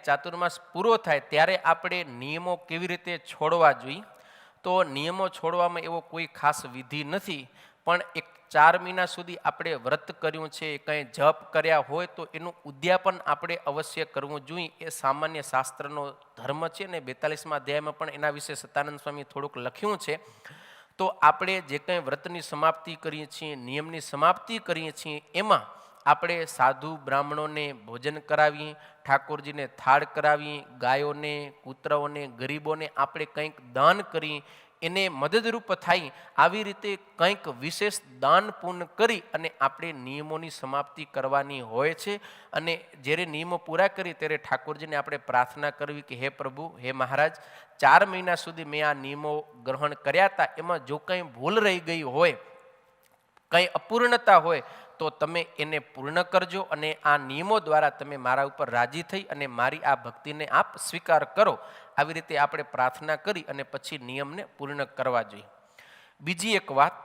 ચાતુર્માસ પૂરો થાય ત્યારે આપણે નિયમો કેવી રીતે છોડવા જોઈએ. તો નિયમો છોડવામાં એવો કોઈ ખાસ વિધિ નથી, પણ એક 4 મહિના સુધી આપણે વ્રત કર્યું છે, કંઈ જપ કર્યા હોય તો એનું ઉદ્યાપન આપણે અવશ્ય કરવું જોઈએ. એ સામાન્ય શાસ્ત્રનો ધર્મ છે ને 42મા અધ્યાયમાં પણ એના વિશે સતાનંદ સ્વામી થોડુંક લખ્યું છે. તો આપણે જે કંઈ વ્રતની સમાપ્તિ કરીએ છીએ, નિયમની સમાપ્તિ કરીએ છીએ, એમાં આપણે સાધુ બ્રાહ્મણોને ભોજન કરાવીએ, ઠાકોરજીને થાળ કરાવીએ, ગાયોને, કૂતરાઓને, ગરીબોને આપણે કંઈક દાન કરીએ, એને મદદરૂપ થાય આવી રીતે કંઈક વિશેષ દાન પુણ્ય કરી અને આપણે નિયમોની સમાપ્તિ કરવાની હોય છે. અને જ્યારે નિયમો પૂરા કરી ત્યારે ઠાકોરજીને આપણે પ્રાર્થના કરવી કે હે પ્રભુ, હે મહારાજ, 4 મહિના સુધી મેં આ નિયમો ગ્રહણ કર્યા હતા, એમાં જો કંઈ ભૂલ રહી ગઈ હોય, કંઈ અપૂર્ણતા હોય તો તમે એને પૂર્ણ કરજો અને આ નિયમો દ્વારા તમે મારા ઉપર રાજી થઈ અને મારી આ ભક્તિને આપ સ્વીકાર કરો. આવી રીતે આપણે પ્રાર્થના કરી અને પછી નિયમને પૂર્ણ કરવા જોઈએ. બીજી એક વાત,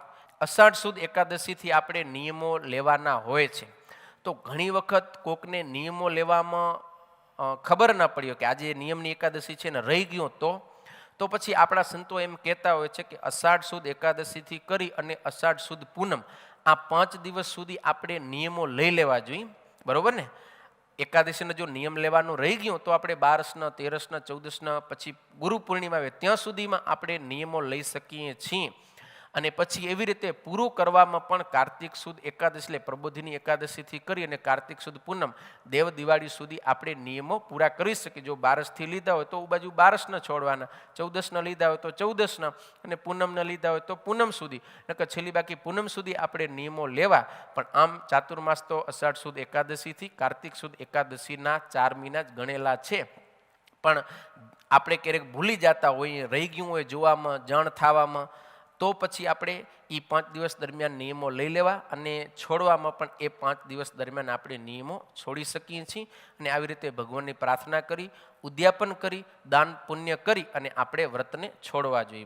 અષાઢ સુદ એકાદશીથી આપણે નિયમો લેવાના હોય છે. તો ઘણી વખત કોકને નિયમો લેવામાં ખબર ના પડ્યો કે આજે નિયમની એકાદશી છે ને રહી ગયો તો પછી આપણા સંતો એમ કહેતા હોય છે કે અષાઢ સુદ એકાદશીથી કરી અને અષાઢ સુદ પૂનમ આ 5 દિવસ સુધી આપણે નિયમો લઈ લેવા જોઈએ. બરોબર ને? એકાદશીનો જો નિયમ લેવાનું રહી ગયું તો આપણે 12ના, 13ના, 14ના, પછી ગુરુ પૂર્ણિમા આવે ત્યાં સુધીમાં આપણે નિયમો લઈ શકીએ છીએ. અને પછી એવી રીતે પૂરું કરવામાં પણ કાર્તિક સુદ એકાદશી એટલે પ્રબોધિની એકાદશીથી કરી અને કાર્તિક સુદ પૂનમ દેવ દિવાળી સુધી આપણે નિયમો પૂરા કરી શકીએ. જો 12થી લીધા હોય તો બાજુ 12ના છોડવાના, 14ના લીધા હોય તો 14ના, અને પૂનમના લીધા હોય તો પૂનમ સુધી, નકર છેલ્લી બાકી પૂનમ સુધી આપણે નિયમો લેવા. પણ આમ ચાતુર્માસ તો અષાઢ સુદ એકાદશીથી કાર્તિક સુદ એકાદશીના 4 મહિના જ ગણેલા છે. પણ આપણે ક્યારેક ભૂલી જતા હોઈએ, રહી ગયું હોય જોવામાં, જાણ થવામાં, તો પછી આપણે એ 5 દિવસ દરમિયાન નિયમો લઈ લેવા અને છોડવામાં પણ એ 5 દિવસ દરમિયાન આપણે નિયમો છોડી શકીએ છીએ. અને આવી રીતે ભગવાનની પ્રાર્થના કરી, ઉદ્યાપન કરી, દાન પુણ્ય કરી અને આપણે વ્રતને છોડવા જોઈએ.